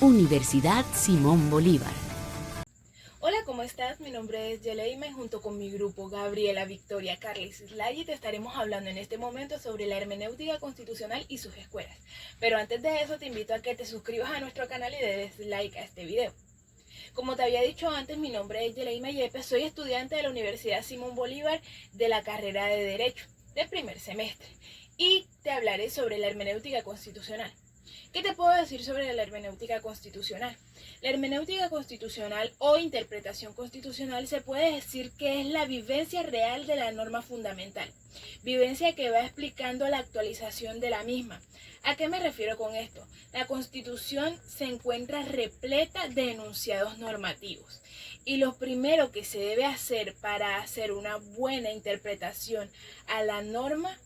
Universidad Simón Bolívar. Hola, ¿cómo estás? Mi nombre es Yeleima y junto con mi grupo Gabriela, Victoria, Carles y Slayi te estaremos hablando en este momento sobre la hermenéutica constitucional y sus escuelas. Pero antes de eso te invito a que te suscribas a nuestro canal y des like a este video. Como te había dicho antes, mi nombre es Yeleima Yepes, soy estudiante de la Universidad Simón Bolívar de la carrera de Derecho, del primer semestre, y te hablaré sobre la hermenéutica constitucional. ¿Qué te puedo decir sobre la hermenéutica constitucional? La hermenéutica constitucional o interpretación constitucional se puede decir que es la vivencia real de la norma fundamental, vivencia que va explicando la actualización de la misma. ¿A qué me refiero con esto? La Constitución se encuentra repleta de enunciados normativos y lo primero que se debe hacer para hacer una buena interpretación a la norma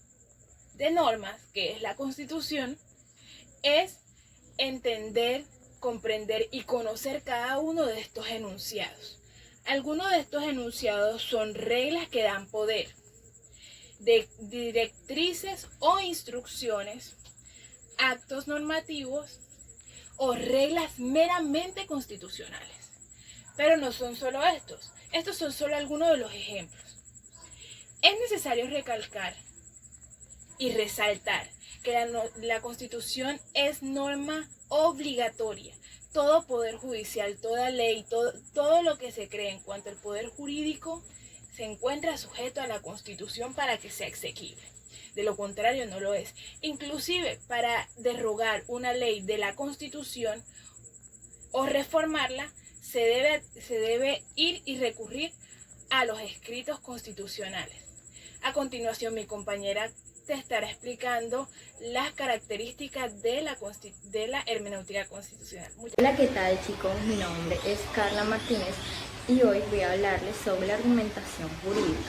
de normas, que es la Constitución, es entender, comprender y conocer cada uno de estos enunciados. Algunos de estos enunciados son reglas que dan poder, de directrices o instrucciones, actos normativos o reglas meramente constitucionales. Pero no son solo estos son solo algunos de los ejemplos. Es necesario recalcar y resaltar que la Constitución es norma obligatoria. Todo poder judicial, toda ley, todo lo que se cree en cuanto al poder jurídico se encuentra sujeto a la Constitución para que sea exequible. De lo contrario no lo es. Inclusive para derogar una ley de la Constitución o reformarla se debe ir y recurrir a los escritos constitucionales. A continuación mi compañera te estará explicando las características de la hermenéutica constitucional. Hola, ¿qué tal, chicos? Mi nombre es Carla Martínez y hoy voy a hablarles sobre la argumentación jurídica.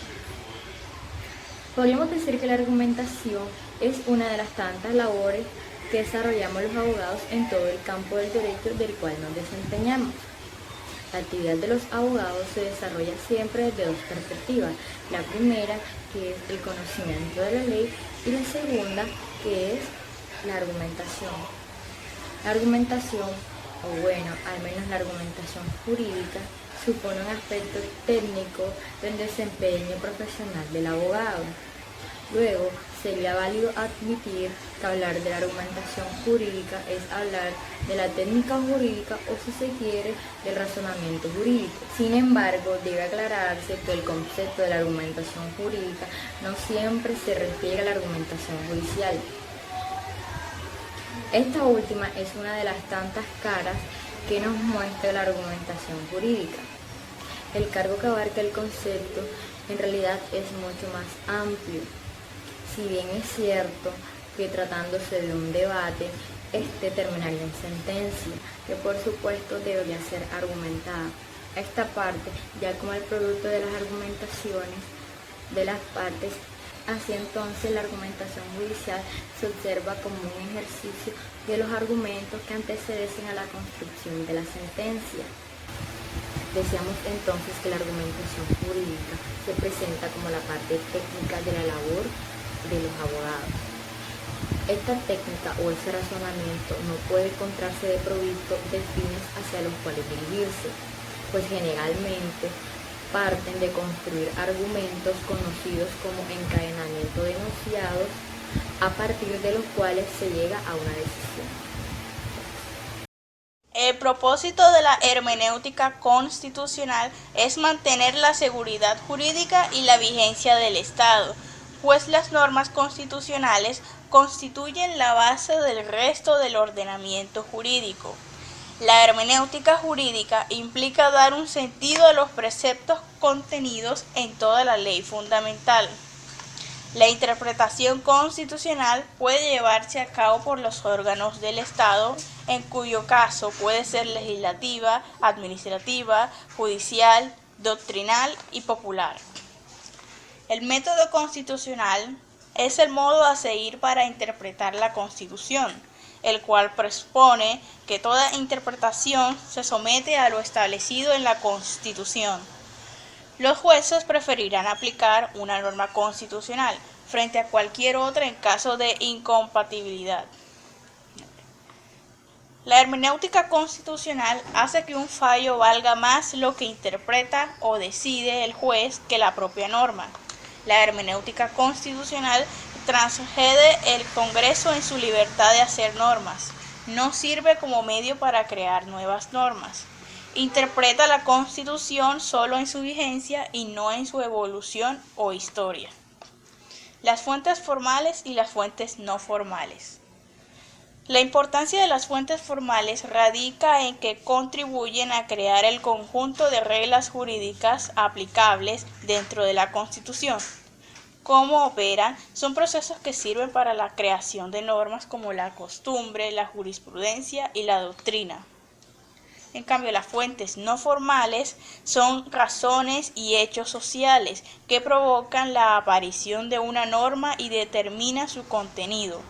Podríamos decir que la argumentación es una de las tantas labores que desarrollamos los abogados en todo el campo del derecho del cual nos desempeñamos. La actividad de los abogados se desarrolla siempre desde dos perspectivas. La primera, que es el conocimiento de la ley, y la segunda, que es la argumentación. La argumentación, o bueno, al menos la argumentación jurídica, supone un aspecto técnico del desempeño profesional del abogado. Luego, sería válido admitir que hablar de la argumentación jurídica es hablar de la técnica jurídica o, si se quiere, del razonamiento jurídico. Sin embargo, debe aclararse que el concepto de la argumentación jurídica no siempre se refiere a la argumentación judicial. Esta última es una de las tantas caras que nos muestra la argumentación jurídica. El cargo que abarca el concepto en realidad es mucho más amplio. Si bien es cierto que tratándose de un debate, este terminaría en sentencia, que por supuesto debería ser argumentada. Esta parte, ya como el producto de las argumentaciones de las partes, así entonces la argumentación judicial se observa como un ejercicio de los argumentos que anteceden a la construcción de la sentencia. Decíamos entonces que la argumentación jurídica se presenta como la parte técnica de la labor de los abogados. Esta técnica o ese razonamiento no puede encontrarse desprovisto de fines hacia los cuales dirigirse, pues generalmente parten de construir argumentos conocidos como encadenamiento de enunciados, a partir de los cuales se llega a una decisión. El propósito de la hermenéutica constitucional es mantener la seguridad jurídica y la vigencia del Estado, pues las normas constitucionales constituyen la base del resto del ordenamiento jurídico. La hermenéutica jurídica implica dar un sentido a los preceptos contenidos en toda la ley fundamental. La interpretación constitucional puede llevarse a cabo por los órganos del Estado, en cuyo caso puede ser legislativa, administrativa, judicial, doctrinal y popular. El método constitucional es el modo a seguir para interpretar la Constitución, el cual presupone que toda interpretación se somete a lo establecido en la Constitución. Los jueces preferirán aplicar una norma constitucional frente a cualquier otra en caso de incompatibilidad. La hermenéutica constitucional hace que un fallo valga más lo que interpreta o decide el juez que la propia norma. La hermenéutica constitucional transgrede el Congreso en su libertad de hacer normas. No sirve como medio para crear nuevas normas. Interpreta la Constitución solo en su vigencia y no en su evolución o historia. Las fuentes formales y las fuentes no formales. La importancia de las fuentes formales radica en que contribuyen a crear el conjunto de reglas jurídicas aplicables dentro de la Constitución. Cómo operan son procesos que sirven para la creación de normas como la costumbre, la jurisprudencia y la doctrina. En cambio, las fuentes no formales son razones y hechos sociales que provocan la aparición de una norma y determinan su contenido.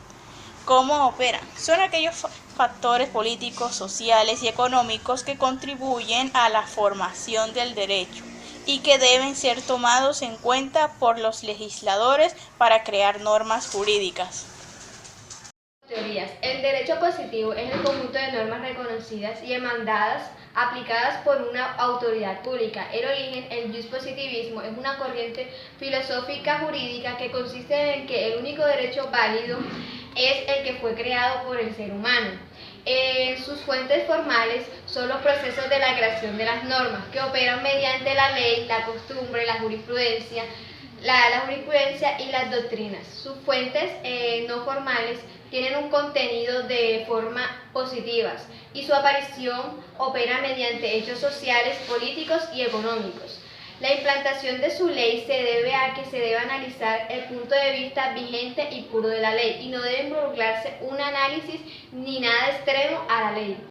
¿Cómo operan? Son aquellos factores políticos, sociales y económicos que contribuyen a la formación del derecho y que deben ser tomados en cuenta por los legisladores para crear normas jurídicas. Teorías. El derecho positivo es el conjunto de normas reconocidas y demandadas aplicadas por una autoridad pública. El origen, el positivismo, es una corriente filosófica jurídica que consiste en que el único derecho válido es el que fue creado por el ser humano. Sus fuentes formales son los procesos de la creación de las normas, que operan mediante la ley, la costumbre, la jurisprudencia y las doctrinas. Sus fuentes no formales tienen un contenido de forma positivas y su aparición opera mediante hechos sociales, políticos y económicos. La implantación de su ley se debe a que se debe analizar el punto de vista vigente y puro de la ley y no debe involucrarse un análisis ni nada extremo a la ley.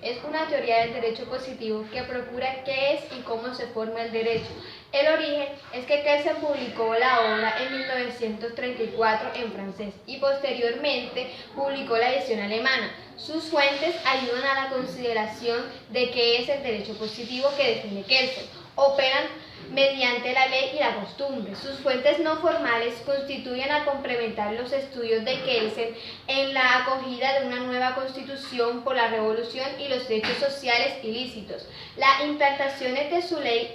Es una teoría del derecho positivo que procura qué es y cómo se forma el derecho. El origen es que Kelsen publicó la obra en 1934 en francés y posteriormente publicó la edición alemana. Sus fuentes ayudan a la consideración de qué es el derecho positivo que define Kelsen. Operan mediante la ley y la costumbre. Sus fuentes no formales constituyen a complementar los estudios de Kelsen en la acogida de una nueva constitución por la revolución y los hechos sociales ilícitos. Las implantaciones de su ley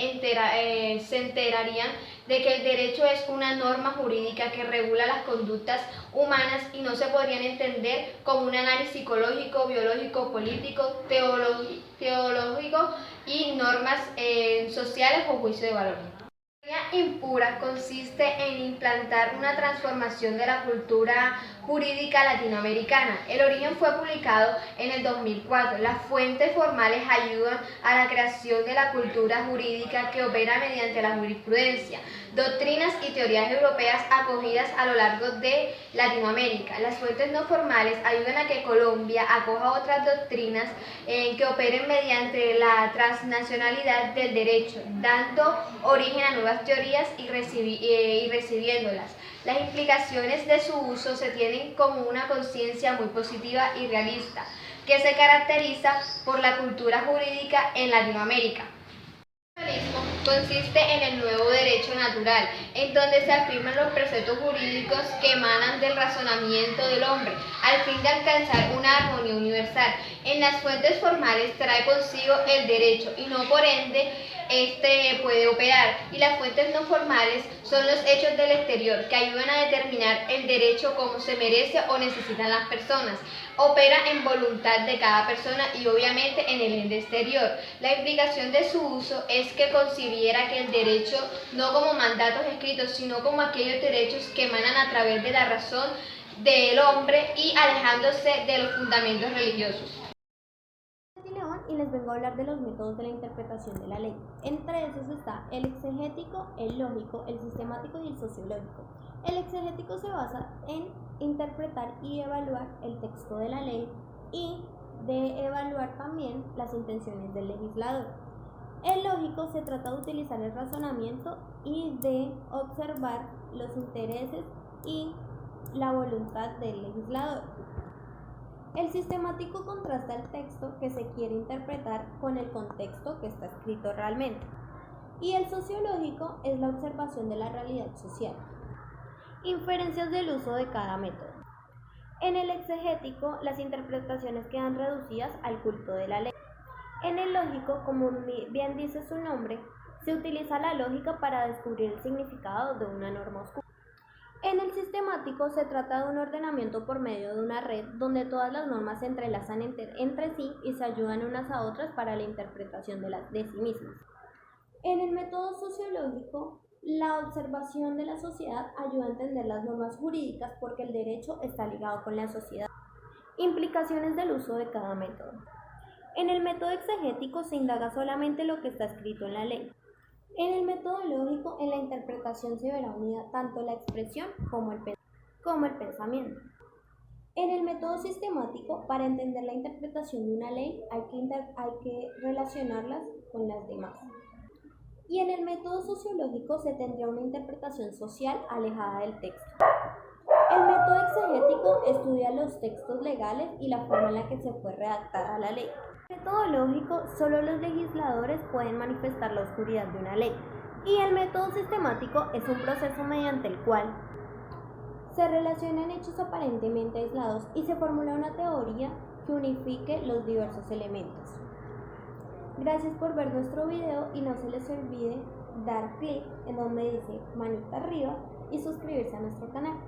se enterarían de que el derecho es una norma jurídica que regula las conductas humanas y no se podrían entender como un análisis psicológico, biológico, político, teológico y normas sociales o juicio de valor. La teoría impura consiste en implantar una transformación de la cultura jurídica latinoamericana. El origen fue publicado en el 2004. Las fuentes formales ayudan a la creación de la cultura jurídica que opera mediante la jurisprudencia, doctrinas y teorías europeas acogidas a lo largo de Latinoamérica. Las fuentes no formales ayudan a que Colombia acoja otras doctrinas que operen mediante la transnacionalidad del derecho, dando origen a nuevas teorías y recibiéndolas. Las implicaciones de su uso se tienen como una conciencia muy positiva y realista, que se caracteriza por la cultura jurídica en Latinoamérica. El naturalismo consiste en el nuevo derecho natural, en donde se afirman los preceptos jurídicos que emanan del razonamiento del hombre, al fin de alcanzar una armonía universal. En las fuentes formales trae consigo el derecho y no por ende puede operar, y las fuentes no formales son los hechos del exterior que ayudan a determinar el derecho como se merece o necesitan las personas. Opera en voluntad de cada persona y obviamente en el ente exterior. La implicación de su uso es que considera que el derecho no como mandatos escritos, sino como aquellos derechos que emanan a través de la razón del hombre y alejándose de los fundamentos religiosos. Y les vengo a hablar de los métodos de la interpretación de la ley. Entre esos está el exegético, el lógico, el sistemático y el sociológico. El exegético se basa en interpretar y evaluar el texto de la ley y de evaluar también las intenciones del legislador. El lógico se trata de utilizar el razonamiento y de observar los intereses y la voluntad del legislador. El sistemático contrasta el texto que se quiere interpretar con el contexto que está escrito realmente. Y el sociológico es la observación de la realidad social. Inferencias del uso de cada método. En el exegético, las interpretaciones quedan reducidas al culto de la ley. En el lógico, como bien dice su nombre, se utiliza la lógica para descubrir el significado de una norma oscura. En el sistemático se trata de un ordenamiento por medio de una red donde todas las normas se entrelazan entre sí y se ayudan unas a otras para la interpretación de sí mismas. En el método sociológico, la observación de la sociedad ayuda a entender las normas jurídicas porque el derecho está ligado con la sociedad. Implicaciones del uso de cada método. En el método exegético se indaga solamente lo que está escrito en la ley. En el método lógico, en la interpretación se verá unida tanto la expresión como el pensamiento. En el método sistemático, para entender la interpretación de una ley hay que relacionarlas con las demás. Y en el método sociológico se tendría una interpretación social alejada del texto. El método exegético estudia los textos legales y la forma en la que se fue redactada la ley. En el método lógico, solo los legisladores pueden manifestar la oscuridad de una ley. Y el método sistemático es un proceso mediante el cual se relacionan hechos aparentemente aislados y se formula una teoría que unifique los diversos elementos. Gracias por ver nuestro video y no se les olvide dar clic en donde dice manita arriba y suscribirse a nuestro canal.